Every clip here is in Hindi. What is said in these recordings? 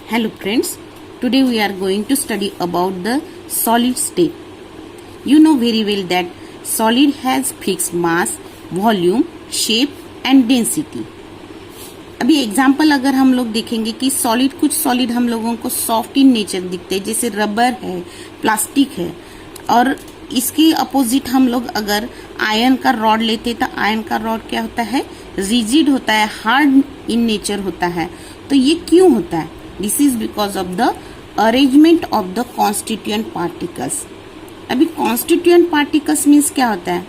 Hello friends, today we are going to study about the solid state. You know very well that solid has fixed mass, volume, shape and density. अभी एग्जाम्पल अगर हम लोग देखेंगे कि सॉलिड, कुछ सॉलिड हम लोगों को सॉफ्ट इन नेचर दिखते हैं, जैसे रबर है, प्लास्टिक है, और इसके अपोजिट हम लोग अगर आयरन का रॉड लेते हैं तो आयरन का रॉड क्या होता है, रिजिड होता है, हार्ड इन नेचर होता है. तो ये क्यों होता है? This is because of the arrangement of the constituent particles. अभी कॉन्स्टिट्यूएंट पार्टिकल्स मीन्स क्या होता है?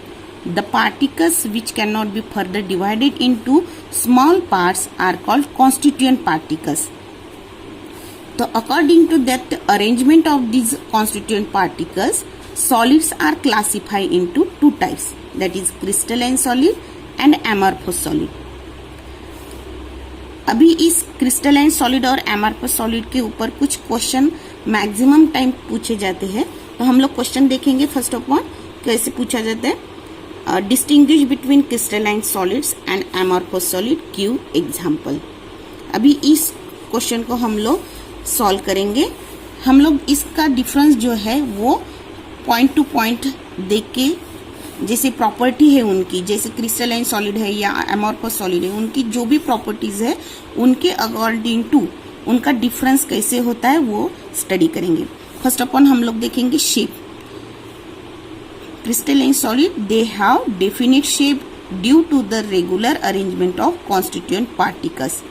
The particles which can not be further divided into small parts are called constituent particles. तो according to that arrangement of these constituent particles, solids are classified into two types, that is crystalline solid and amorphous solid. अभी इस क्रिस्टलाइन सॉलिड और एमॉर्फस सॉलिड के ऊपर कुछ क्वेश्चन मैक्सिमम टाइम पूछे जाते हैं. तो हम लोग क्वेश्चन देखेंगे. फर्स्ट ऑफ ऑल कैसे पूछा जाता है, distinguish between crystalline solids and amorphous solid, give example. अभी इस क्वेश्चन को हम लोग सॉल्व करेंगे. हम लोग इसका डिफरेंस जो है वो पॉइंट टू पॉइंट देख के, जैसे प्रॉपर्टी है उनकी, जैसे क्रिस्टलाइन सॉलिड है या एमॉर्फस सॉलिड है, उनकी जो भी प्रॉपर्टीज है उनके अकॉर्डिंग टू उनका डिफरेंस कैसे होता है वो स्टडी करेंगे. फर्स्ट ऑफ ऑल हम लोग देखेंगे shape. Crystalline solid they have definite shape due to the regular arrangement of constituent particles.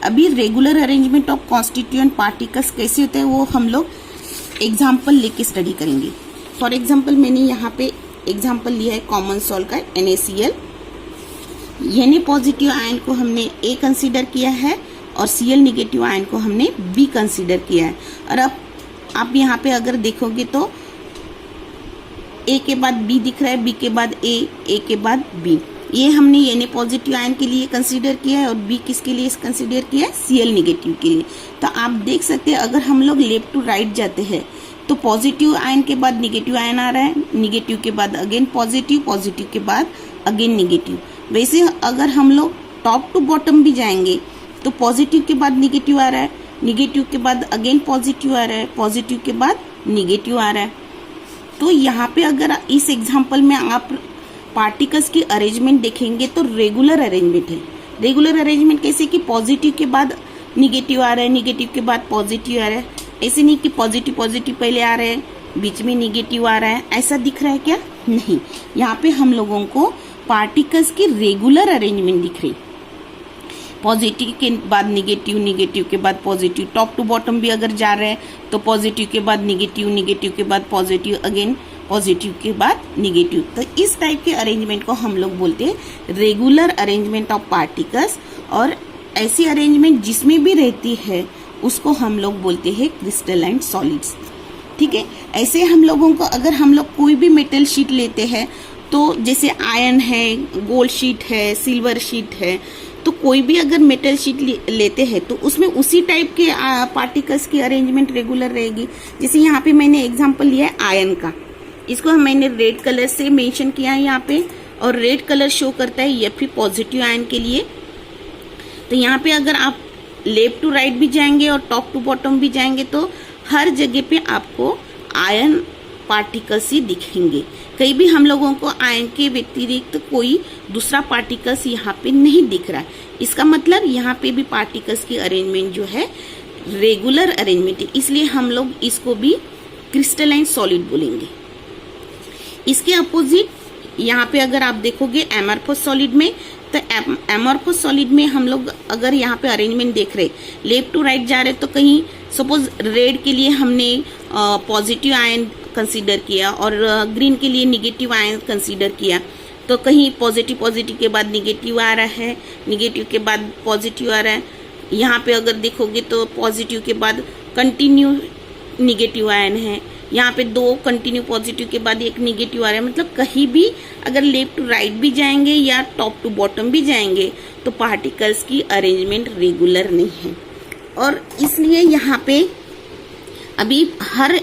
अभी regular arrangement of constituent particles कैसे होते हैं वो हम लोग एग्जाम्पल लेके स्टडी करेंगे. फॉर एग्जाम्पल मैंने यहाँ पे एग्जाम्पल लिया है कॉमन सॉल्ट का, NaCl. Na पॉजिटिव आयन को हमने A कंसीडर किया है और Cl निगेटिव आयन को हमने B कंसीडर किया है. और अब आप यहाँ पे अगर देखोगे तो A के बाद B दिख रहा है, B के बाद A के बाद B. ये हमने Na पॉजिटिव आयन के लिए कंसीडर किया है और B किसके लिए कंसीडर किया है, Cl निगेटिव के लिए. तो आप देख सकते हैं अगर हम लोग लेफ्ट टू राइट जाते हैं तो पॉजिटिव आयन के बाद निगेटिव आयन आ रहा है, निगेटिव के बाद अगेन पॉजिटिव, पॉजिटिव के बाद अगेन निगेटिव. वैसे अगर हम लोग टॉप टू बॉटम भी जाएंगे तो पॉजिटिव के बाद निगेटिव आ रहा है, निगेटिव के बाद अगेन पॉजिटिव आ रहा है, पॉजिटिव के बाद निगेटिव आ रहा है. तो यहाँ पे अगर इस एग्जाम्पल में आप पार्टिकल्स की अरेंजमेंट देखेंगे तो रेगुलर अरेंजमेंट है. रेगुलर अरेंजमेंट कैसे कि पॉजिटिव के बाद निगेटिव आ रहा है, निगेटिव के बाद पॉजिटिव आ रहा है. ऐसे नहीं कि पॉजिटिव पॉजिटिव पहले आ रहे हैं, बीच में निगेटिव आ रहा है, ऐसा दिख रहा है क्या? नहीं. यहाँ पे हम लोगों को पार्टिकल्स की रेगुलर अरेंजमेंट दिख रही. पॉजिटिव के बाद निगेटिव, निगेटिव के बाद पॉजिटिव, टॉप टू बॉटम भी अगर जा रहे हैं तो पॉजिटिव के बाद निगेटिव, निगेटिव के बाद पॉजिटिव, अगेन पॉजिटिव के बाद निगेटिव. तो इस टाइप के अरेंजमेंट को हम लोग बोलते हैं रेगुलर अरेंजमेंट ऑफ पार्टिकल्स. और ऐसी अरेंजमेंट जिसमें भी रहती है उसको हम लोग बोलते हैं क्रिस्टलाइन सॉलिड्स. ठीक है. ऐसे हम लोगों को अगर हम लोग कोई भी मेटल शीट लेते हैं तो जैसे आयरन है, गोल्ड शीट है, सिल्वर शीट है, तो कोई भी अगर मेटल शीट लेते हैं तो उसमें उसी टाइप के पार्टिकल्स की अरेंजमेंट रेगुलर रहेगी. जैसे यहाँ पे मैंने एग्जांपल लिया है आयरन का, इसको मैंने रेड कलर से मेंशन किया है यहाँ पे, और रेड कलर शो करता है Fe पॉजिटिव आयन के लिए. तो यहाँ पे अगर आप लेफ्ट टू राइट भी जाएंगे और टॉप टू बॉटम भी जाएंगे तो हर जगह पे आपको आयरन पार्टिकल्स ही दिखेंगे. कहीं भी हम लोगों को आयरन के व्यतिरिक्त कोई दूसरा पार्टिकल्स यहाँ पे नहीं दिख रहा है. इसका मतलब यहाँ पे भी पार्टिकल्स की अरेंजमेंट जो है रेगुलर अरेंजमेंट है, इसलिए हम लोग इसको भी क्रिस्टलाइन सॉलिड बोलेंगे. इसके अपोजिट यहाँ पे अगर आप देखोगे एमॉर्फस सॉलिड में, तो एमॉर्फस सॉलिड में हम लोग अगर यहाँ पे अरेंजमेंट देख रहे, लेफ्ट टू राइट जा रहे, तो कहीं सपोज रेड के लिए हमने पॉजिटिव आयन कंसीडर किया और ग्रीन के लिए निगेटिव आयन कंसीडर किया, तो कहीं पॉजिटिव पॉजिटिव के बाद निगेटिव आ रहा है, निगेटिव के बाद पॉजिटिव आ रहा है. यहाँ पे अगर देखोगे तो पॉजिटिव के बाद कंटिन्यू निगेटिव आयन है, यहाँ पे दो कंटिन्यू पॉजिटिव के बाद एक निगेटिव आ रहा है. मतलब कहीं भी अगर लेफ्ट टू राइट भी जाएंगे या टॉप टू बॉटम भी जाएंगे तो पार्टिकल्स की अरेंजमेंट रेगुलर नहीं है. और इसलिए यहाँ पे अभी हर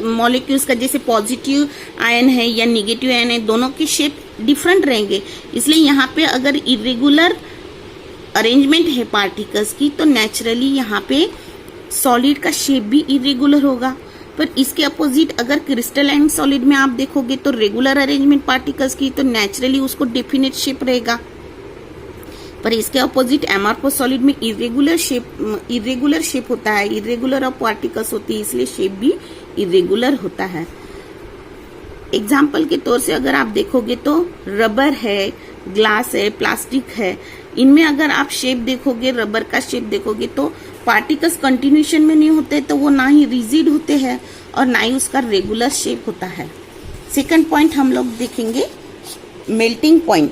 मॉलिक्यूल्स का जैसे पॉजिटिव आयन है या निगेटिव आयन है, दोनों की शेप डिफरेंट रहेंगे. इसलिए यहाँ पे अगर इरेगुलर अरेंजमेंट है पार्टिकल्स की तो नेचुरली यहाँ पे सॉलिड का शेप भी इरेगुलर होगा। पर इसके अपोजिट अगर क्रिस्टलाइन सॉलिड में आप देखोगे तो रेगुलर अरेंजमेंट पार्टिकल्स की तो नेचुरली उसको डेफिनेट शेप रहेगा। पर इसके अपोजिट एमॉर्फस सॉलिड में इरेगुलर शेप होता है, इरेगुलर ऑफ पार्टिकल्स होती है, इसलिए शेप भी इरेगुलर होता है। एग्जाम्पल के तौर से अगर आप देखोगे तो रबर है, ग्लास है, प्लास्टिक है, इनमें अगर आप शेप देखोगे, रबर का शेप देखोगे तो पार्टिकल्स कंटिन्यूशन में नहीं होते, तो वो ना ही रिजिड होते हैं और ना ही उसका रेगुलर शेप होता है। सेकंड पॉइंट हम लोग देखेंगे मेल्टिंग पॉइंट।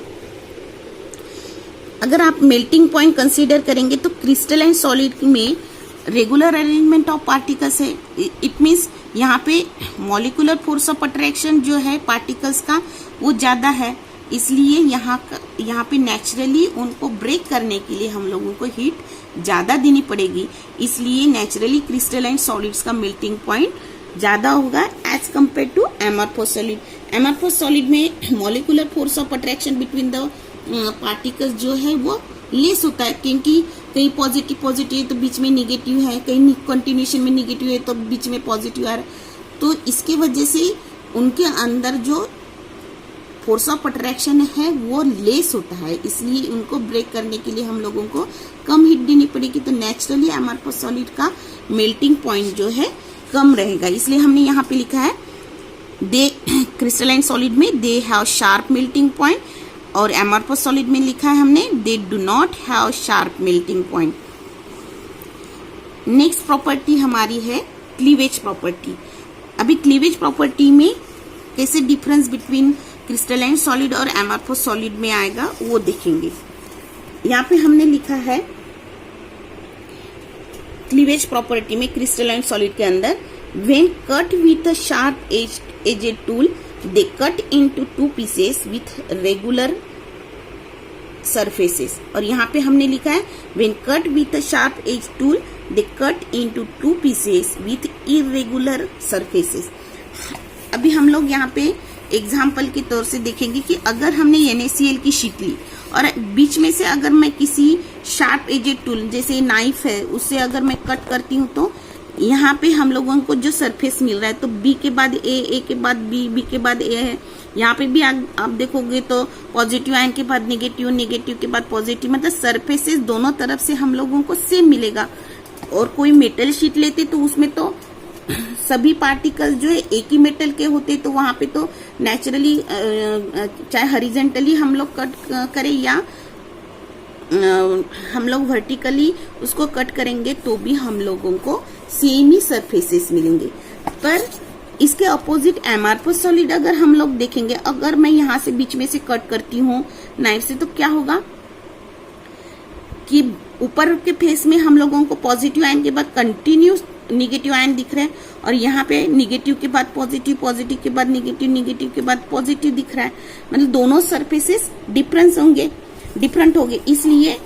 अगर आप मेल्टिंग पॉइंट कंसीडर करेंगे तो क्रिस्टलाइन सॉलिड में रेगुलर अरेंजमेंट ऑफ पार्टिकल्स है। इट मीन्स यहाँ पे मॉलिक्यूलर फोर्स ऑफ अट्रैक्शन जो है पार्टिकल्स का वो ज़्यादा है, इसलिए यहाँ पे नेचुरली उनको ब्रेक करने के लिए हम लोगों को हीट ज़्यादा देनी पड़ेगी, इसलिए नेचुरली क्रिस्टलाइन सॉलिड्स का मेल्टिंग पॉइंट ज़्यादा होगा as compare to amorphous solid. Amorphous solid में molecular force of attraction between the particles जो है वो लेस होता है, क्योंकि कहीं पॉजिटिव है तो बीच में निगेटिव है, कहीं कंटिन्यूशन में निगेटिव है तो बीच में पॉजिटिव आ रहा है, तो इसके वजह से उनके अंदर जो फोर्स ऑफ अट्रैक्शन है वो लेस होता है, इसलिए उनको ब्रेक करने के लिए हम लोगों को कम हीट देनी पड़ेगी। तो नेचुरली एमॉर्फस सॉलिड का मेल्टिंग पॉइंट जो है कम रहेगा, इसलिए हमने यहाँ पे लिखा है दे क्रिस्टलाइन सॉलिड में they have sharp melting point, और एमॉर्फस सॉलिड में लिखा है हमने they do not have sharp melting point. Next property हमारी है क्लीवेज प्रॉपर्टी। अभी क्लीवेज प्रॉपर्टी में कैसे डिफरेंस बिटवीन क्रिस्टलाइन सॉलिड और एमॉर्फस सॉलिड में आएगा वो देखेंगे। यहाँ पे हमने लिखा है क्लीवेज प्रॉपर्टी में क्रिस्टलाइन सॉलिड के अंदर when cut with a sharp edged tool they cut into two pieces with regular surfaces, और यहाँ पे हमने लिखा है when cut with a sharp edge tool they cut into two pieces with irregular surfaces। अभी हम लोग यहाँ पे एग्जाम्पल के तौर से देखेंगे कि अगर हमने NaCl की शीट ली और बीच में से अगर मैं किसी शार्प एजेड टूल जैसे नाइफ है उससे अगर मैं कट करती हूँ तो यहाँ पे हम लोगों को जो सरफेस मिल रहा है तो बी के बाद ए के बाद बी के बाद ए है। यहाँ पे भी आप देखोगे तो पॉजिटिव आयन के बाद नेगेटिव के बाद पॉजिटिव, मतलब सरफेसेस दोनों तरफ से हम लोगों को सेम मिलेगा। और कोई मेटल शीट लेते तो उसमें तो सभी पार्टिकल जो है एक ही मेटल के होते, तो वहां पे तो नेचुरली चाहे हॉरिजॉन्टली हम लोग कट करें या हम लोग वर्टिकली उसको कट करेंगे तो भी हम लोगों को सेम ही सरफेसेस मिलेंगे। पर इसके अपोजिट एमॉर्फस सॉलिड अगर हम लोग देखेंगे, अगर मैं यहाँ से बीच में से कट करती हूँ नाइफ से तो क्या होगा कि ऊपर के फेस में हम लोगों को पॉजिटिव आयन के बाद कंटिन्यूस निगेटिव आयन दिख रहा है, और यहाँ पे निगेटिव के बाद पॉजिटिव के बाद निगेटिव के बाद पॉजिटिव दिख रहा है, मतलब दोनों सरफेसेस डिफरेंट होंगे। इसलिए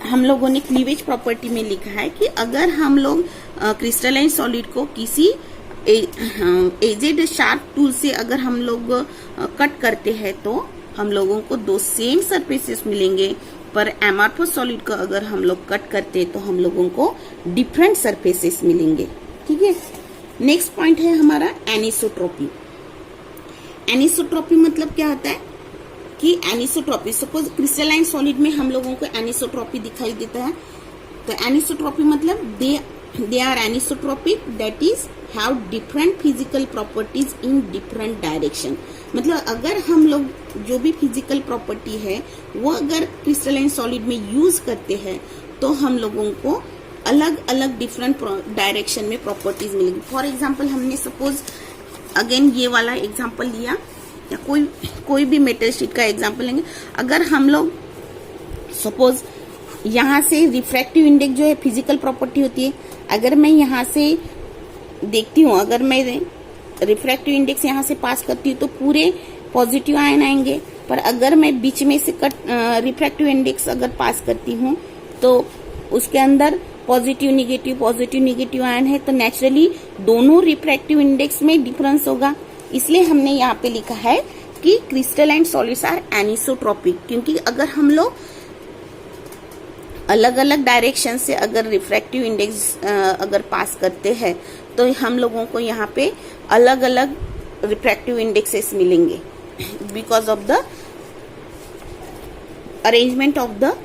हम लोगों ने क्लीवेज प्रॉपर्टी में लिखा है कि अगर हम लोग क्रिस्टलाइन सॉलिड को किसी एजेड शार्प टूल से अगर हम लोग कट करते हैं तो हम लोगों को दो सेम सरफेसेस मिलेंगे, पर एमॉर्फस सॉलिड को अगर हम लोग कट करते हैं तो हम लोगों को डिफरेंट सरफेसेस मिलेंगे। ठीक है, नेक्स्ट पॉइंट है हमारा एनिसोट्रॉपी। एनिसोट्रॉपी मतलब क्या होता है कि एनिसोट्रॉपी, सपोज क्रिस्टलाइन सॉलिड में हम लोगों को एनिसोट्रॉपी दिखाई देता है, तो एनिसोट्रॉपी मतलब they are anisotropic that is have different physical properties in different direction. मतलब अगर हम लोग जो भी फिजिकल प्रॉपर्टी है वो अगर क्रिस्टलाइन सॉलिड में यूज करते हैं तो हम लोगों को अलग अलग डिफरेंट डायरेक्शन में प्रॉपर्टीज मिलेंगी। फॉर एग्जाम्पल हमने सपोज अगेन ये वाला एग्जाम्पल लिया या कोई भी मेटल शीट का एग्जाम्पल लेंगे। अगर हम लोग सपोज यहाँ से रिफ्रैक्टिव इंडेक्स जो है फिजिकल प्रॉपर्टी होती है, अगर मैं यहाँ से देखती हूँ, अगर मैं रिफ्रैक्टिव इंडेक्स यहाँ से पास करती हूँ तो पूरे पॉजिटिव आयन आएंगे, पर अगर मैं बीच में से रिफ्रैक्टिव इंडेक्स अगर पास करती हूँ तो उसके अंदर पॉजिटिव निगेटिव आयन है, तो नेचुरली दोनों रिफ्रैक्टिव इंडेक्स में डिफरेंस होगा। इसलिए हमने यहाँ पे लिखा है कि क्रिस्टलाइन सॉलिड्स आर एनिसोट्रॉपिक, क्योंकि अगर हम लोग अलग अलग डायरेक्शन से अगर रिफ्रैक्टिव इंडेक्स अगर पास करते हैं तो हम लोगों को यहाँ पे अलग अलग रिफ्रैक्टिव इंडेक्सेस मिलेंगे because of the arrangement of the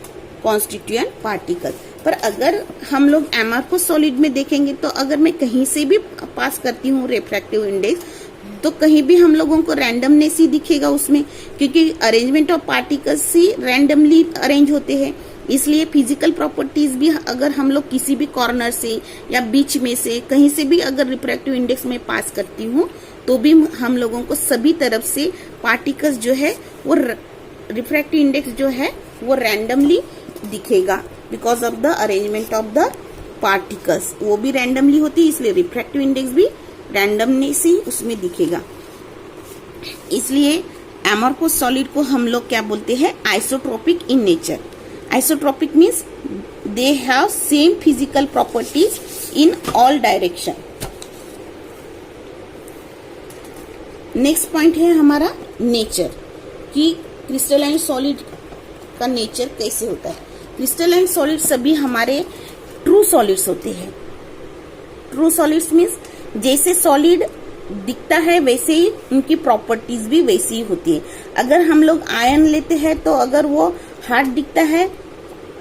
constituent particle. पर अगर हम लोग एमॉर्फस सॉलिड में देखेंगे तो अगर मैं कहीं से भी पास करती हूँ रिफ्रैक्टिव इंडेक्स तो कहीं भी हम लोगों को रैंडमनेस ही दिखेगा उसमें, क्योंकि arrangement of particles he randomly arrange होते हैं। इसलिए फिजिकल प्रॉपर्टीज भी अगर हम लोग किसी भी कॉर्नर से या बीच में से कहीं से भी अगर रिफ्रैक्टिव इंडेक्स में पास करती हूँ तो भी हम लोगों को सभी तरफ से पार्टिकल्स जो है वो रिफ्रैक्टिव इंडेक्स जो है वो रैंडमली दिखेगा because of the arrangement of the particles. वो भी रैंडमली होती है इसलिए रिफ्रैक्टिव इंडेक्स भी रैंडमनेस ही उसमें दिखेगा। इसलिए एमॉर्फस सॉलिड को हम लोग क्या बोलते हैं, isotropic in nature. Isotropic means they have same physical properties in all direction. Next point है हमारा नेचर, कि क्रिस्टलाइन सॉलिड का नेचर कैसे होता है। क्रिस्टलाइन सॉलिड सभी हमारे ट्रू सॉलिड्स होते हैं। ट्रू सॉलिड्स मीन्स जैसे सॉलिड दिखता है वैसे ही उनकी प्रॉपर्टीज भी वैसी ही होती है। अगर हम लोग आयरन लेते हैं तो अगर वो हार्ड दिखता है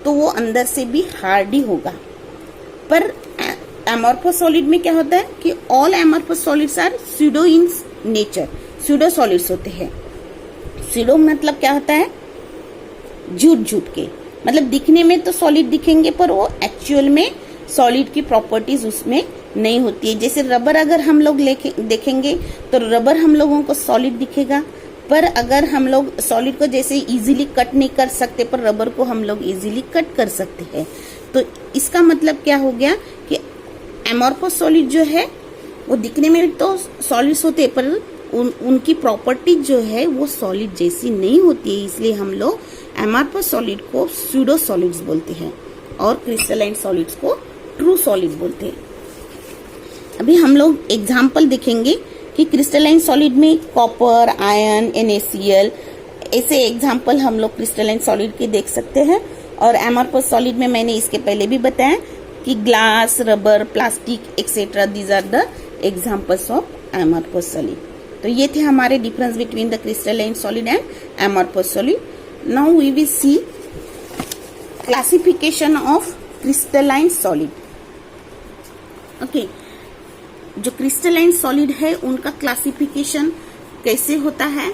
तो वो अंदर से भी हार्ड ही होगा। पर एमॉर्फस सॉलिड में क्या होता है कि all amorphous solids are pseudo in nature, pseudo solids होते हैं। स्यूडो मतलब क्या होता है, झूठ झूठ के, मतलब दिखने में तो सॉलिड दिखेंगे पर वो एक्चुअल में सॉलिड की प्रॉपर्टीज उसमें नहीं होती है। जैसे रबर अगर हम लोग देखेंगे तो रबर हम लोगों को सॉलिड दिखेगा, पर अगर हम लोग सॉलिड को जैसे इजीली कट नहीं कर सकते पर रबर को हम लोग इजीली कट कर सकते हैं। तो इसका मतलब क्या हो गया कि एमॉर्फस सॉलिड जो है वो दिखने में तो सॉलिड्स होते हैं पर उनकी प्रॉपर्टी जो है वो सॉलिड जैसी नहीं होती है। इसलिए हम लोग एमॉर्फस सॉलिड को स्यूडो सॉलिड्स बोलते हैं और क्रिस्टलाइन सॉलिड्स को ट्रू सॉलिड बोलते हैं। अभी हम लोग एग्जाम्पल देखेंगे कि क्रिस्टलाइन सॉलिड में कॉपर, आयरन, NaCl ऐसे एग्जाम्पल हम लोग क्रिस्टलाइन सॉलिड के देख सकते हैं। और एमॉर्फस सॉलिड में मैंने इसके पहले भी बताया कि glass, rubber, plastic etcetera, these are the examples of amorphous solid. तो ये थे हमारे difference between the crystalline solid and amorphous solid. Now we will see classification of crystalline solid. Okay, जो क्रिस्टलाइन सॉलिड है उनका क्लासिफिकेशन कैसे होता है,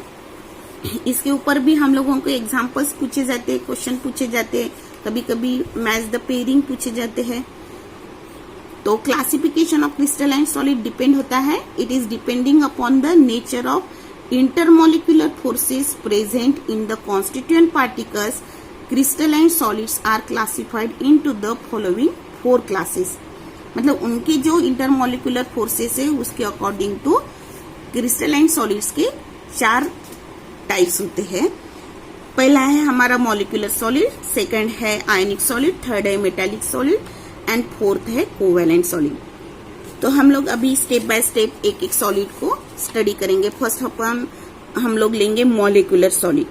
इसके ऊपर भी हम लोगों को एग्जांपल्स पूछे जाते हैं, क्वेश्चन पूछे जाते हैं, कभी कभी मैच द पेयरिंग पूछे जाते हैं। तो classification of crystalline solid depend होता है, it is depending upon the nature of intermolecular forces present in the constituent particles. Crystalline solids are classified into the following 4 classes. मतलब उनके जो इंटरमोलिकुलर फोर्सेस है उसके अकॉर्डिंग टू क्रिस्टलाइन सॉलिड्स के 4 टाइप्स होते हैं। पहला है हमारा मॉलिक्यूलर सॉलिड, सेकंड है आयनिक सॉलिड, थर्ड है मेटालिक सॉलिड एंड फोर्थ है कोवैलेंट सॉलिड। तो हम लोग अभी स्टेप बाय स्टेप एक एक सॉलिड को स्टडी करेंगे। फर्स्ट हम लोग लेंगे मॉलिक्यूलर सॉलिड।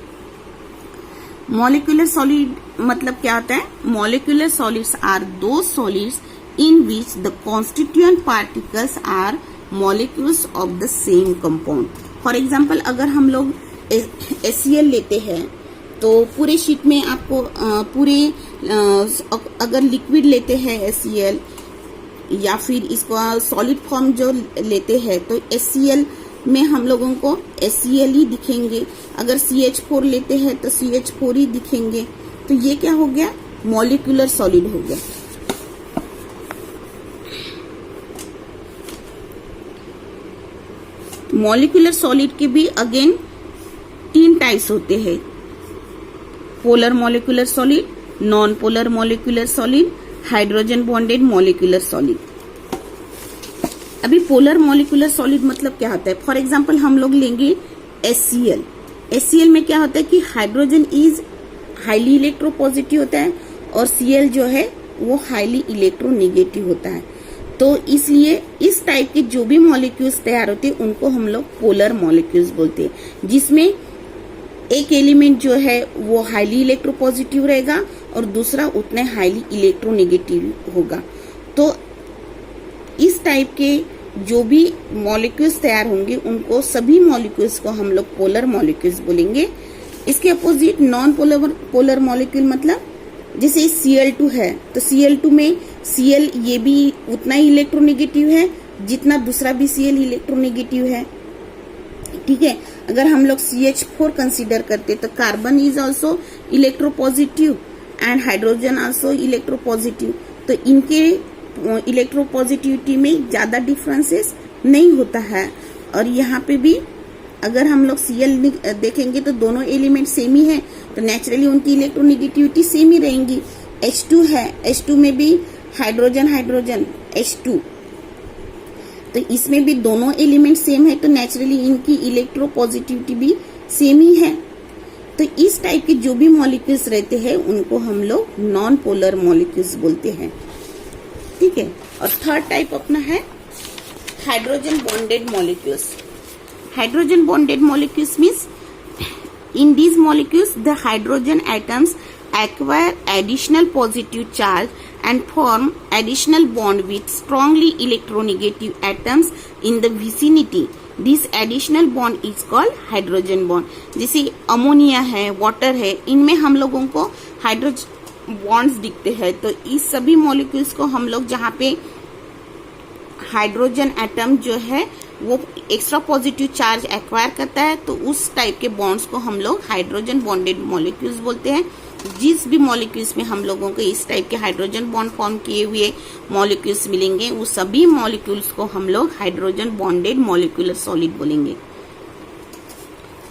मॉलिक्यूलर सॉलिड मतलब क्या होता है, molecular solids are those solids in which the constituent particles are molecules of the same compound. For example, अगर हम लोग HCl लेते हैं तो पूरे शीट में आपको अगर लिक्विड लेते हैं HCl या फिर इसको सॉलिड फॉर्म जो लेते हैं तो HCl में हम लोगों को HCl ही दिखेंगे। अगर CH4 लेते हैं तो CH4 ही दिखेंगे। तो ये क्या हो गया, मॉलिक्यूलर सॉलिड हो गया। मॉलिक्यूलर सॉलिड के भी अगेन 3 टाइप्स होते हैं, polar molecular solid, non polar molecular solid, hydrogen bonded molecular solid. अभी पोलर मॉलिक्यूलर सॉलिड मतलब क्या होता है, फॉर एग्जांपल हम लोग लेंगे HCl। HCl में क्या होता है कि हाइड्रोजन इज हाईली इलेक्ट्रोपॉजिटिव होता है और Cl जो है वो हाईली इलेक्ट्रोनेगेटिव होता है। तो इसलिए इस टाइप के जो भी मॉलिक्यूल्स तैयार होते हैं उनको हम लोग पोलर मॉलिक्यूल्स बोलते हैं, जिसमें एक एलिमेंट जो है वो हाईली इलेक्ट्रोपॉजिटिव रहेगा और दूसरा उतने हाईली इलेक्ट्रोनेगेटिव होगा। तो इस टाइप के जो भी मॉलिक्यूल्स तैयार होंगे उनको सभी मॉलिक्यूल्स को हम लोग पोलर मॉलिक्यूल्स बोलेंगे। इसके अपोजिट नॉन पोलर मॉलिक्यूल मतलब जैसे Cl2 है तो Cl2 में Cl ये भी उतना ही इलेक्ट्रोनेगेटिव है जितना दूसरा भी Cl इलेक्ट्रोनेगेटिव है। ठीक है, अगर हम लोग CH4 कंसीडर करते तो carbon is also electropositive and hydrogen also electropositive. तो इनके इलेक्ट्रोपॉजिटिविटी में ज्यादा डिफरेंसेस नहीं होता है। और यहाँ पे भी अगर हम लोग Cl देखेंगे तो दोनों एलिमेंट सेम ही है तो नेचुरली उनकी इलेक्ट्रोनेगेटिविटी सेम ही रहेंगी। H2 है, H2 में भी हाइड्रोजन हाइड्रोजन H2, तो इसमें भी दोनों एलिमेंट सेम है तो नेचुरली इनकी इलेक्ट्रोपॉजिटिविटी भी सेम ही है। तो इस टाइप के जो भी मॉलिक्यूल्स रहते हैं उनको हम लोग नॉन पोलर मॉलिक्यूल्स बोलते हैं। ठीक है, और थर्ड टाइप अपना है hydrogen bonded molecules. Hydrogen bonded molecules means in these molecules the hydrogen atoms acquire additional positive charge and form additional bond with strongly electronegative atoms in the vicinity. This additional bond is called hydrogen bond. जैसे अमोनिया है, वाटर है, इनमें हम लोगों को हाइड्रोजन बॉन्ड्स दिखते हैं। तो इस सभी मॉलिक्यूल्स को हम लोग जहाँ पे हाइड्रोजन एटम जो है वो एक्स्ट्रा पॉजिटिव चार्ज एक्वायर करता है तो उस टाइप के बॉन्ड्स को हम लोग हाइड्रोजन बॉन्डेड मॉलिक्यूल्स बोलते हैं। जिस भी मॉलिक्यूल्स में हम लोगों को इस टाइप के हाइड्रोजन बॉन्ड फॉर्म किए हुए मॉलिक्यूल्स मिलेंगे वो सभी मॉलिक्यूल्स को हम लोग हाइड्रोजन बॉन्डेड मॉलिक्यूलर सॉलिड बोलेंगे।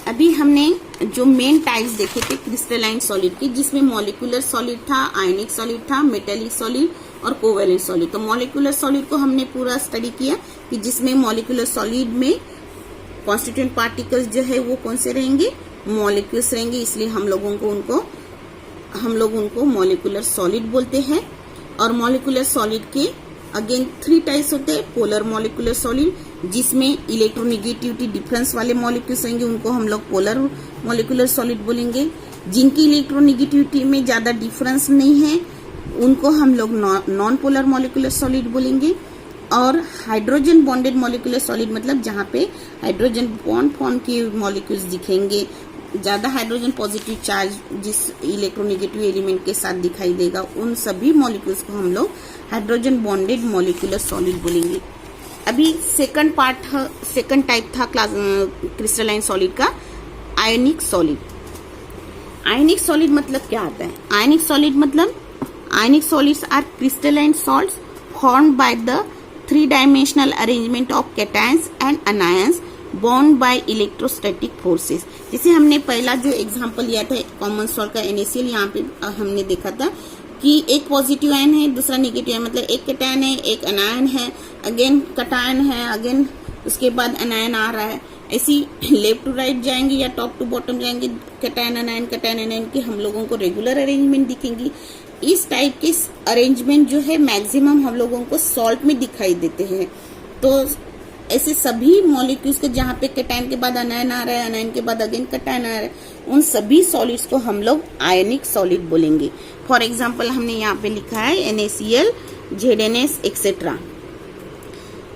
अभी हमने जो मेन टाइप्स देखे थे क्रिस्टलाइन सॉलिड की, जिसमें मॉलिक्यूलर सॉलिड था, आयनिक सॉलिड था, मेटेलिक सॉलिड और कोवेलेंट सॉलिड। तो मॉलिक्यूलर सॉलिड को हमने पूरा स्टडी किया कि जिसमें मॉलिक्यूलर सॉलिड में कॉन्स्टिट्यूएंट पार्टिकल्स जो है वो कौन से रहेंगे, मॉलिक्यूल्स रहेंगे, इसलिए हम लोग उनको मॉलिक्यूलर सॉलिड बोलते हैं। और मॉलिक्यूलर सॉलिड के अगेन 3 टाइप्स होते हैं। पोलर मॉलिक्यूलर सॉलिड जिसमें इलेक्ट्रोनेगेटिविटी डिफरेंस वाले मॉलिक्यूल्स रहेंगे उनको हम लोग पोलर मॉलिक्यूलर सॉलिड बोलेंगे। जिनकी इलेक्ट्रोनेगेटिविटी में ज्यादा डिफरेंस नहीं है उनको हम लोग नॉन पोलर मॉलिक्यूलर सॉलिड बोलेंगे। और हाइड्रोजन बॉन्डेड मॉलिक्यूलर सॉलिड मतलब जहाँ पे हाइड्रोजन बॉन्ड फॉर्म किए मॉलिक्यूल्स दिखेंगे, ज्यादा हाइड्रोजन पॉजिटिव चार्ज जिस इलेक्ट्रोनेगेटिव एलिमेंट के साथ दिखाई देगा, उन सभी मॉलिक्यूल्स को हम लोग हाइड्रोजन बॉन्डेड मॉलिक्यूलर सॉलिड बोलेंगे। अभी सेकंड टाइप था क्रिस्टलाइन सॉलिड का, आयनिक सॉलिड। आयनिक सॉलिड मतलब क्या आता है? आयनिक solids are crystalline salts formed by the 3-dimensional arrangement of cations and anions bound by electrostatic forces। जैसे हमने पहला जो एग्जांपल लिया था कॉमन सॉल्ट का NaCl, यहाँ पे हमने देखा था कि एक पॉजिटिव आयन है दूसरा नेगेटिव आयन, मतलब एक कैटायन है एक अनायन है, अगेन कैटायन है, अगेन उसके बाद अनायन आ रहा है। ऐसी लेफ्ट टू राइट जाएंगे या टॉप टू बॉटम जाएंगे, कैटायन अनायन की हम लोगों को रेगुलर अरेंजमेंट दिखेंगी। इस टाइप के अरेंजमेंट जो है मैक्सिमम हम लोगों को सॉल्ट में दिखाई देते हैं। तो ऐसे सभी मॉलिक्यूल्स को जहाँ पे कैटायन के बाद अनायन आ रहा है, अनायन के बाद अगेन कैटायन आ रहा है, उन सभी सॉलिड्स को हम लोग आयनिक सॉलिड बोलेंगे। फॉर एग्जाम्पल हमने यहाँ पे लिखा है NaCl, ZnS etcetera.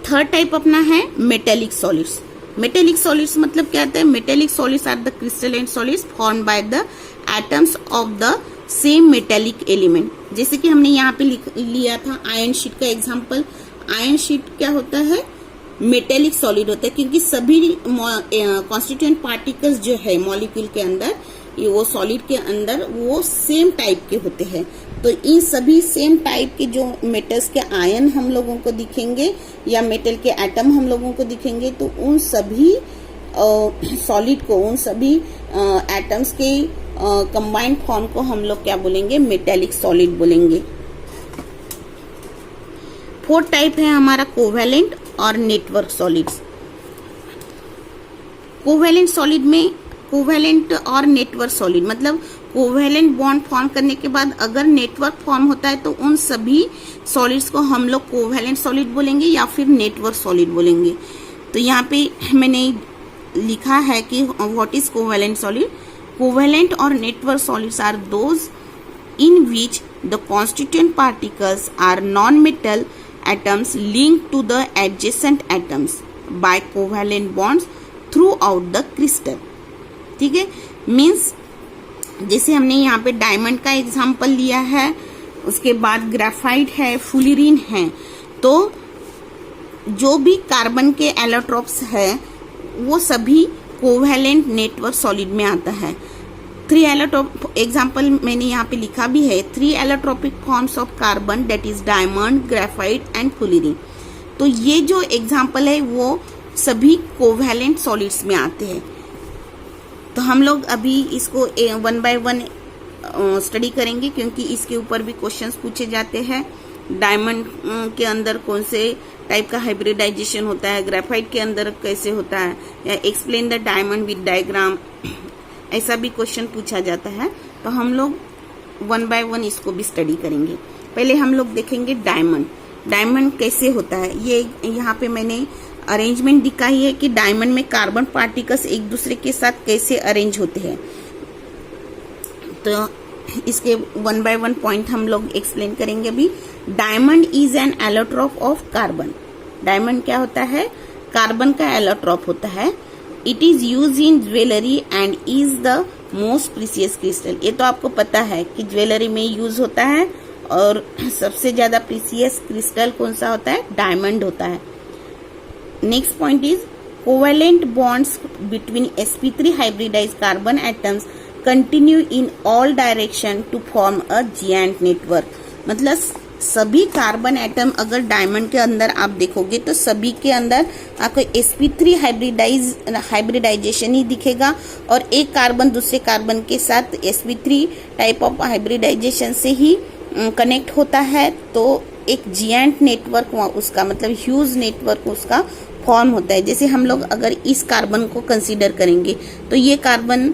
Third type अपना है मेटेलिक सॉलिड्स। मेटेलिक सॉलिड्स मतलब क्या होता है? Metallic solids are the crystalline solids formed by the atoms of the same metallic element. जैसे कि हमने यहाँ पे लिया था आयरन शीट का एग्जांपल। आयरन शीट क्या होता है? मेटेलिक सॉलिड होता है, क्योंकि सभी कॉन्स्टिट्यूएंट पार्टिकल्स जो है मॉलिक्यूल के अंदर, ये वो सॉलिड के अंदर वो सेम टाइप के होते हैं। तो इन सभी सेम टाइप के जो मेटल्स के आयन हम लोगों को दिखेंगे या मेटल के एटम हम लोगों को दिखेंगे, तो उन सभी सॉलिड को, उन सभी एटम्स के कंबाइंड फॉर्म को हम लोग क्या बोलेंगे? मेटेलिक सॉलिड बोलेंगे। फोर्थ टाइप है हमारा कोवेलेंट और नेटवर्क सॉलिड्स। कोवेलेंट सॉलिड में कोवेलेंट और नेटवर्क सॉलिड मतलब कोवेलेंट बॉन्ड फॉर्म करने के बाद अगर नेटवर्क फॉर्म होता है तो उन सभी सॉलिड्स को हम लोग कोवेलेंट सॉलिड बोलेंगे या फिर नेटवर्क सॉलिड बोलेंगे। तो यहाँ पे मैंने लिखा है कि what is covalent solid. Covalent और network solids are those in which the constituent particles are non-metal atoms linked to the adjacent atoms by covalent bonds throughout the crystal. ठीक है, मीन्स जैसे हमने यहाँ पे डायमंड का एग्जाम्पल लिया है, उसके बाद ग्रेफाइट है, फुलिरीन है, तो जो भी कार्बन के एलोट्रोप्स है वो सभी कोवेलेंट नेटवर्क सॉलिड में आता है। 3 एलोट्रोप एग्जाम्पल मैंने यहाँ पे लिखा भी है, 3 allotropic forms of carbon that is diamond, graphite and fullerene. तो ये जो एग्जाम्पल है वो सभी कोवेलेंट सॉलिड्स में आते हैं। तो हम लोग अभी इसको 1 by 1 स्टडी करेंगे, क्योंकि इसके ऊपर भी क्वेश्चंस पूछे जाते हैं। डायमंड के अंदर कौन से टाइप का हाइब्रिडाइजेशन होता है, ग्रेफाइट के अंदर कैसे होता है, या explain the diamond with diagram, ऐसा भी क्वेश्चन पूछा जाता है। तो हम लोग 1 by 1 इसको भी स्टडी करेंगे। पहले हम लोग देखेंगे डायमंड। डायमंड कैसे होता है, ये यहाँ पे मैंने अरेंजमेंट दिखाई है कि डायमंड में कार्बन पार्टिकल्स एक दूसरे के साथ कैसे अरेंज होते हैं। तो इसके 1 by 1 पॉइंट हम लोग एक्सप्लेन करेंगे अभी। Diamond is an allotrope of carbon. Diamond क्या होता है, कार्बन का एलोट्रोप होता है। It is use in jewellery and is the most precious crystal. ये तो आपको पता है कि ज्वेलरी में यूज होता है, और सबसे ज्यादा प्रीसियस क्रिस्टल कौन सा होता है, डायमंड होता है। Next point is covalent bonds between sp3 hybridise carbon atoms continue in all direction to form a giant network. मतलब सभी कार्बन एटम अगर डायमंड के अंदर आप देखोगे तो सभी के अंदर आपको sp3 हाइब्रिडाइजेशन ही दिखेगा, और एक कार्बन दूसरे कार्बन के साथ sp3 टाइप ऑफ हाइब्रिडाइजेशन से ही कनेक्ट होता है। तो एक जिएंट नेटवर्क उसका मतलब ह्यूज नेटवर्क उसका फॉर्म होता है। जैसे हम लोग अगर इस कार्बन को कंसीडर करेंगे तो ये कार्बन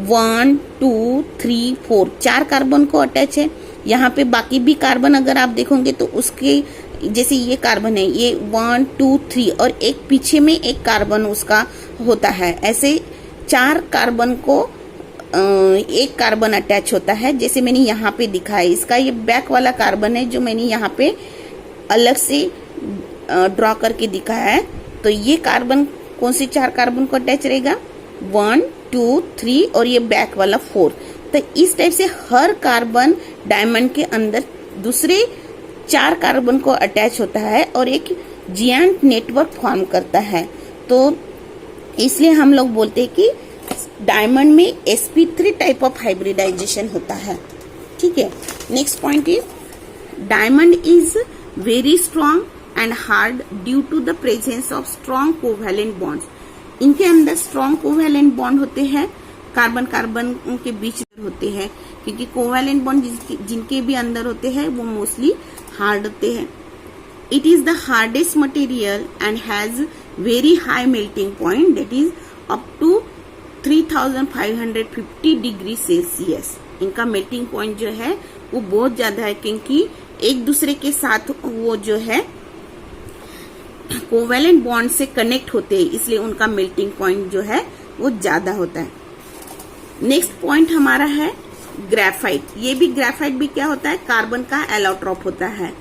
1 2 3 4 4 कार्बन को अटैच है। यहाँ पे बाकी भी कार्बन अगर आप देखोगे तो उसके जैसे ये कार्बन है, ये 1 2 3 और एक पीछे में एक कार्बन उसका होता है। ऐसे 4 कार्बन को एक कार्बन अटैच होता है, जैसे मैंने यहाँ पे दिखा है। इसका ये बैक वाला कार्बन है जो मैंने यहाँ पे अलग से ड्रॉ करके दिखाया है। तो ये कार्बन कौन से 4 कार्बन को अटैच रहेगा, 1 2 3 और ये बैक वाला 4। तो इस टाइप से हर कार्बन डायमंड के अंदर दूसरे 4 कार्बन को अटैच होता है और एक जिएंट नेटवर्क फॉर्म करता है। तो इसलिए हम लोग बोलते हैं कि डायमंड में sp3 टाइप ऑफ हाइब्रिडाइजेशन होता है। ठीक है, next point is diamond is very strong and hard due to the presence of strong covalent bonds. इनके अंदर स्ट्रॉन्ग कोवेलेंट बॉन्ड होते हैं, कार्बन कार्बन के बीच होते हैं, क्योंकि कोवेलेंट बॉन्ड जिनके भी अंदर होते हैं वो मोस्टली हार्ड होते हैं। It is the hardest material and has very high melting point that is up to 3550 degree Celsius. इनका मेल्टिंग पॉइंट जो है वो बहुत ज्यादा है, क्योंकि एक दूसरे के साथ वो जो है कोवेलेंट बॉन्ड से कनेक्ट होते हैं, इसलिए उनका मेल्टिंग पॉइंट जो है वो ज्यादा होता है। नेक्स्ट पॉइंट हमारा है ग्रेफाइट। ये भी ग्रेफाइट भी क्या होता है, कार्बन का एलोट्रोप होता है।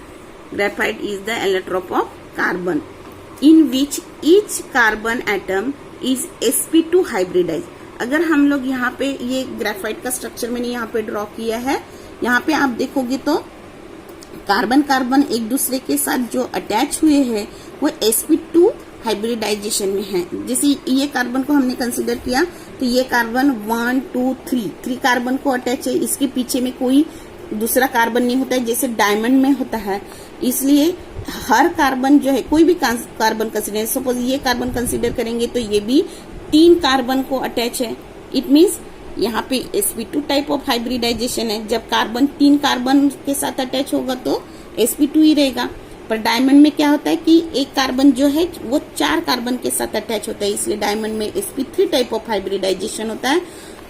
Graphite is the allotrope of carbon in which each carbon atom is sp2 hybridize. अगर हम लोग यहाँ पे ये ग्रेफाइट का स्ट्रक्चर मैंने यहाँ पे ड्रॉ किया है, यहाँ पे आप देखोगे तो कार्बन कार्बन एक दूसरे के साथ जो अटैच हुए हैं वो sp2 हाइब्रिडाइजेशन में है। जैसे ये कार्बन को हमने कंसीडर किया तो ये कार्बन 1 2 3 कार्बन को अटैच है, इसके पीछे में कोई दूसरा कार्बन नहीं होता है जैसे डायमंड में होता है। इसलिए हर कार्बन जो है, कोई भी कार्बन कंसीडर, सपोज ये कार्बन कंसीडर करेंगे तो ये भी 3 कार्बन को अटैच है। इट मीन्स यहाँ पे sp2 टाइप ऑफ हाइब्रिडाइजेशन है। जब कार्बन 3 कार्बन के साथ अटैच होगा तो sp2 ही रहेगा। पर डायमंड में क्या होता है कि एक कार्बन जो है वो 4 कार्बन के साथ अटैच होता है, इसलिए डायमंड में sp3 टाइप ऑफ हाइब्रिडाइजेशन होता है।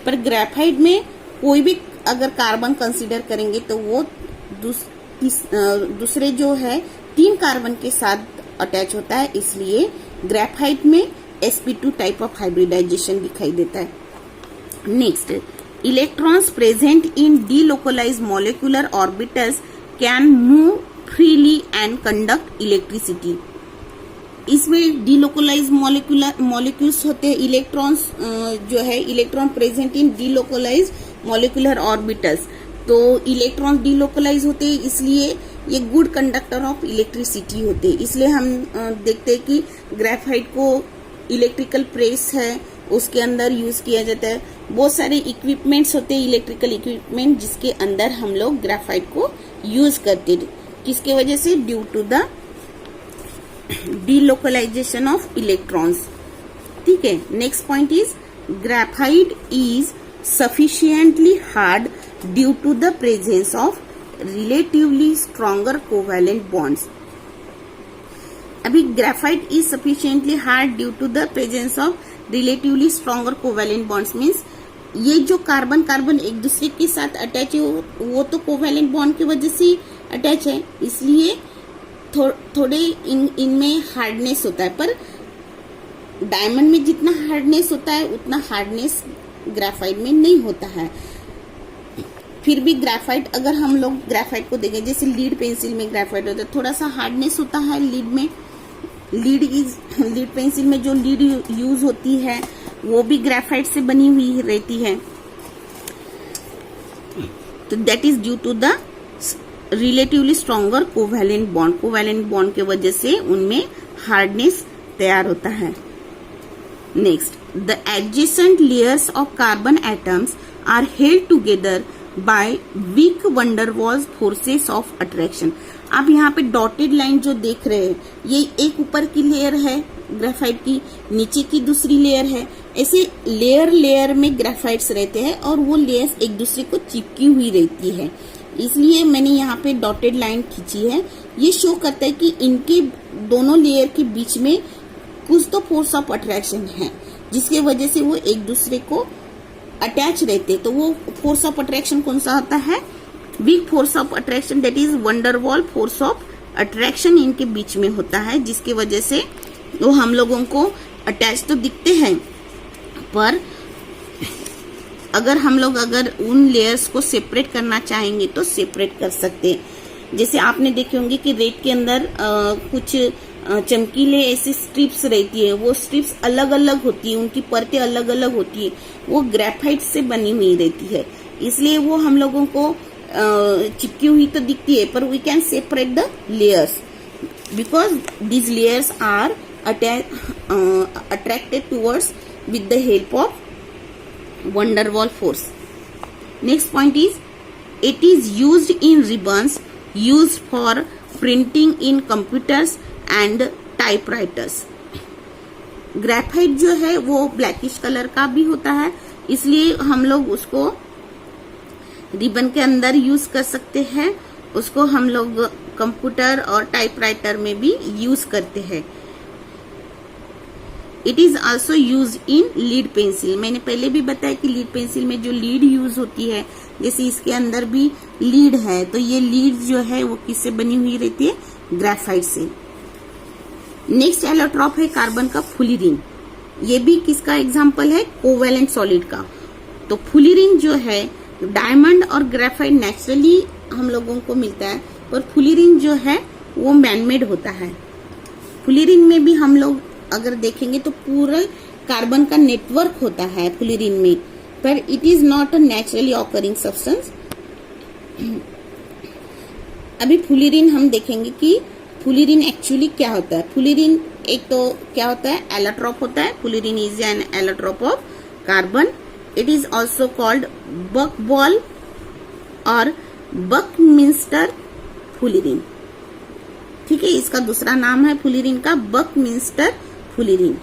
पर ग्रेफाइट में कोई भी अगर कार्बन कंसीडर करेंगे तो वो दूसरे जो है 3 कार्बन के साथ अटैच होता है, इसलिए ग्रेफाइट में sp2 टाइप ऑफ हाइब्रिडाइजेशन दिखाई देता है। Next, electrons present in delocalized molecular orbitals can move freely and conduct electricity. इसमें डिलोकलाइज मॉलिक्यूल्स होते हैं, इलेक्ट्रॉन्स जो है electron present in delocalise molecular orbitals, तो इलेक्ट्रॉन डिलोकलाइज होते हैं इसलिए ये गुड कंडक्टर ऑफ इलेक्ट्रिसिटी होते हैं। इसलिए हम देखते हैं कि ग्रेफाइट को इलेक्ट्रिकल प्रेस है उसके अंदर यूज किया जाता है। बहुत सारे इक्विपमेंट्स होते हैं, इलेक्ट्रिकल इक्विपमेंट, जिसके अंदर हम लोग ग्रेफाइट को यूज करते हैं। किसके वजह से? Due to the delocalization of electrons। ठीक है। Next point is graphite is sufficiently hard due to the presence of relatively stronger covalent bonds। अभी graphite is sufficiently hard due to the presence of relatively stronger covalent bonds means ये जो कार्बन कार्बन एक दूसरे के साथ अटैच है वो तो कोवेलेंट बॉन्ड की वजह से अटैच है, इसलिए थोड़े इनमें हार्डनेस होता है, पर डायमंड में जितना हार्डनेस होता है उतना हार्डनेस ग्रेफाइट में नहीं होता है। फिर भी ग्रेफाइट, अगर हम लोग ग्रेफाइट को देखें, जैसे लीड पेंसिल में ग्रेफाइट होता है, थोड़ा सा हार्डनेस होता है लीड में। लीड पेंसिल में जो लीड यूज होती है वो भी ग्रेफाइट से बनी हुई रहती है, तो that is due to the relatively stronger covalent bond. Covalent bond के वजह से उनमें हार्डनेस तैयार होता है। Next, the adjacent layers of carbon atoms are held together by weak van der Waals forces of attraction. आप यहाँ पे डॉटेड लाइन जो देख रहे हैं, ये एक ऊपर की लेयर है ग्रेफाइट की, नीचे की दूसरी लेयर है। ऐसे लेयर में ग्रेफाइट्स रहते हैं और वो लेयर्स एक दूसरे को चिपकी हुई रहती है, इसलिए मैंने यहाँ पे डॉटेड लाइन खींची है। ये शो करता है कि इनके दोनों लेयर के बीच में कुछ तो फोर्स ऑफ अट्रैक्शन है, जिसके वजह से वो एक दूसरे को अटैच रहते। तो वो फोर्स ऑफ अट्रैक्शन कौन सा होता है? Weak force of attraction, that is van der Waals force of attraction इनके बीच में होता है, जिसके वजह से वो हम लोगों को अटैच तो दिखते हैं, पर अगर हम लोग उन लेयर्स को सेपरेट करना चाहेंगे तो सेपरेट कर सकते हैं। जैसे आपने देखे होंगे कि रेत के अंदर कुछ चमकीले ऐसी स्ट्रिप्स रहती है, वो स्ट्रिप्स अलग अलग होती है, उनकी परतें अलग अलग होती है, वो ग्रेफाइट से बनी हुई रहती है, इसलिए वो हम लोगों को चिपकी हुई तो दिखती है, पर we can separate the layers because these layers are attracted towards with the help of van der Waals force. Next point is, it is used in ribbons used for printing in computers and typewriters. Graphite जो है वो ब्लैकिश कलर का भी होता है, इसलिए हम लोग उसको रिबन के अंदर यूज कर सकते हैं, उसको हम लोग कंप्यूटर और टाइपराइटर में भी यूज करते हैं। It is also use in lead pencil. मैंने पहले भी बताया कि लीड पेंसिल में जो लीड यूज होती है, जैसे इसके अंदर भी लीड है, तो ये लीड जो है वो किससे बनी हुई रहती है? ग्रेफाइट से। नेक्स्ट एलोट्रॉप है कार्बन का फुलिरिन। ये भी किसका एग्जाम्पल है? कोवेलेंट सॉलिड का। तो फुलिरिन जो है डायमंड और ग्रेफाइट नेचुरली हम लोगों को मिलता है, पर फुलिरिन जो है वो मैनमेड होता है। फुलिरिन में भी हम लोग अगर देखेंगे तो पूरा कार्बन का नेटवर्क होता है फुलिरिन में, पर it is not a naturally occurring substance. अभी फुलिरिन हम देखेंगे कि फुलिरिन एक्चुअली क्या होता है। फुलिरिन एक तो क्या होता है? एलोट्रॉप होता है। Fullerene is an allotrope of carbon. It is also called buck ball और बकमिंस्टर फुलिरिन। ठीक है, इसका दूसरा नाम है फुलिरिन का बकमिंस्टर फुलिरिन।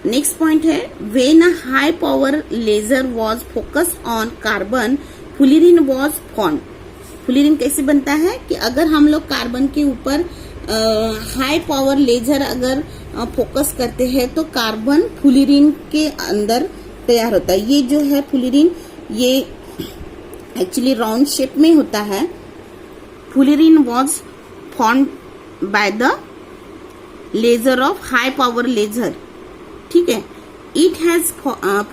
नेक्स्ट पॉइंट है, when a high power laser was focused on carbon fullerene was formed. Fullerene कैसे बनता है कि अगर हम लोग कार्बन के ऊपर हाई पावर लेजर अगर फोकस करते हैं तो कार्बन फुलिरिन के अंदर तैयार होता है। ये जो है फुलिरिन, ये एक्चुअली राउंड शेप में होता है। Fullerene was formed by the laser of high power laser. ठीक है, it has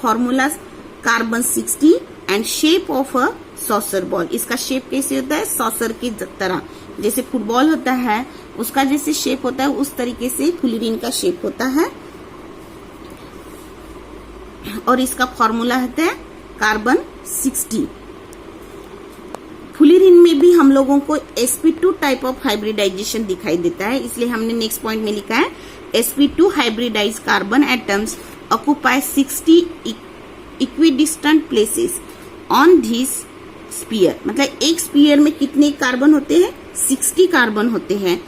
formulas carbon 60 and shape of a saucer ball. इसका शेप कैसे होता है? सॉसर की तरह, जैसे फुटबॉल होता है उसका जैसे शेप होता है उस तरीके से फुलिरीन का शेप होता है। और इसका फॉर्मूला होता है कार्बन 60। फुलिरीन में भी हम लोगों को sp2 टाइप ऑफ हाइब्रिडाइजेशन दिखाई देता है, इसलिए हमने नेक्स्ट पॉइंट में लिखा है sp2 hybridized carbon atoms occupy 60 equidistant places on this sphere. मतलब एक स्पीयर में कितने कार्बन होते हैं? 60 कार्बन होते हैं।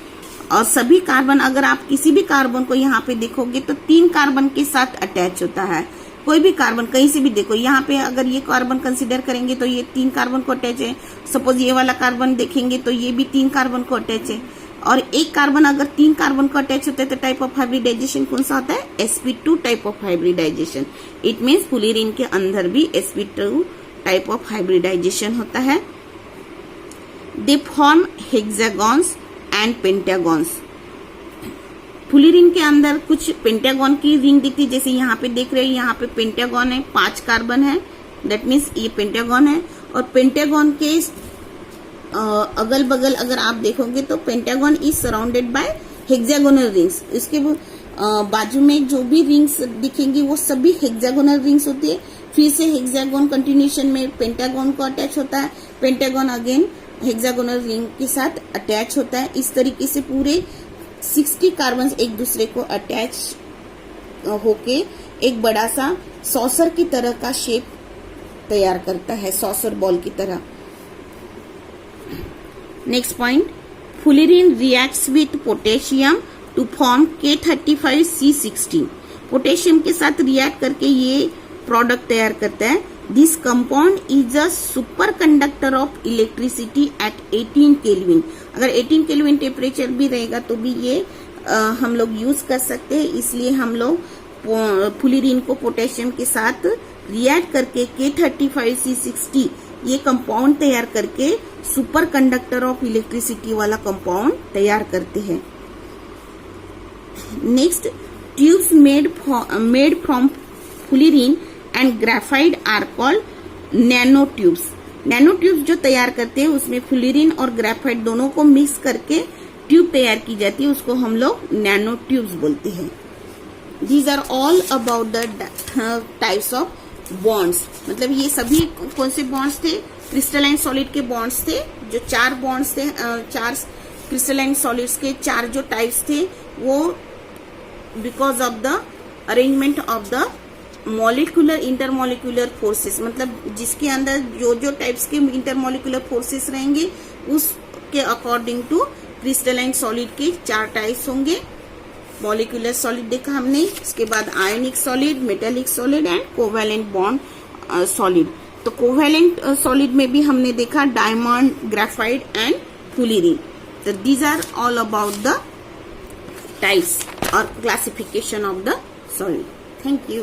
और सभी कार्बन, अगर आप किसी भी कार्बन को यहाँ पे देखोगे तो 3 कार्बन के साथ अटैच होता है। कोई भी कार्बन कहीं से भी देखो, यहाँ पे अगर ये कार्बन कंसीडर करेंगे तो ये 3 कार्बन को अटैच है। सपोज ये वाला कार्बन देखेंगे तो ये भी 3 कार्बन को अटैच है। और एक कार्बन अगर 3 कार्बन को अटैच होता है तो टाइप ऑफ हाइब्रिडाइजेशन कौन सा होता है? sp2 type of hybridisation. It means fullerene के अंदर भी sp2 टाइप ऑफ हाइब्रिडाइजेशन होता है। They form हेक्सागॉन्स and पेंटागॉन्स। फुलिरीन के अंदर कुछ पेंटागॉन की रिंग दिखती है, जैसे यहाँ पे देख रहे हैं, यहाँ पे पेंटागॉन है, 5 कार्बन है, दैट मीन्स ये पेंटागॉन है। और पेंटागॉन के अगल बगल अगर आप देखोगे तो pentagon is surrounded by hexagonal rings. इसके बाजू में जो भी रिंग्स दिखेंगी वो सभी हेक्सागोनल रिंग्स होती है। फिर से हेक्सागोन कंटिन्यूशन में पेंटागॉन को अटैच होता है, पेंटागॉन अगेन हेक्सागोनल रिंग के साथ अटैच होता है। इस तरीके से पूरे 60 कार्बन एक दूसरे को अटैच होके एक बड़ा सा सॉसर की तरह का शेप तैयार करता है, सॉसर बॉल की तरह। Next point, fullerene reacts with potassium to form K35C16। Potassium के साथ रिएक्ट करके ये प्रोडक्ट तैयार करता है। This compound is a super conductor of electricity at 18 kelvin. अगर 18 केल्विन टेम्परेचर भी रहेगा तो भी ये हम लोग यूज कर सकते हैं। इसलिए हम लोग फुलिरीन को पोटेशियम के साथ रिएक्ट करके K35C60 ये कंपाउंड तैयार करके सुपर कंडक्टर ऑफ इलेक्ट्रिसिटी वाला कंपाउंड तैयार करते हैं। Next, tubes made from fullerene and graphite are called nano tubes. Nano tubes जो तैयार करते हैं उसमें फुलिरीन और ग्रेफाइट दोनों को मिक्स करके ट्यूब तैयार की जाती है, उसको हम लोग नैनो ट्यूब्स बोलते हैं। These are all about the types of bonds. मतलब ये सभी कौन से बॉन्ड्स थे? क्रिस्टलाइन सॉलिड के बॉन्ड्स थे। जो 4 बॉन्ड्स थे, 4 क्रिस्टलाइन सॉलिड्स के 4 जो टाइप्स थे वो because of the arrangement of the molecular intermolecular forces. मतलब जिसके अंदर जो जो टाइप्स के इंटरमॉलिक्यूलर फोर्सेस रहेंगे उसके अकॉर्डिंग टू क्रिस्टलाइन सॉलिड के 4 टाइप्स होंगे। मॉलिक्यूलर सॉलिड देखा हमने, इसके बाद ionic solid, metallic solid and covalent bond solid. तो कोवैलेंट सॉलिड में भी हमने देखा डायमंड, ग्रेफाइट एंड फुलिरीन। तो these are all about the types और classification of the solid. Thank you.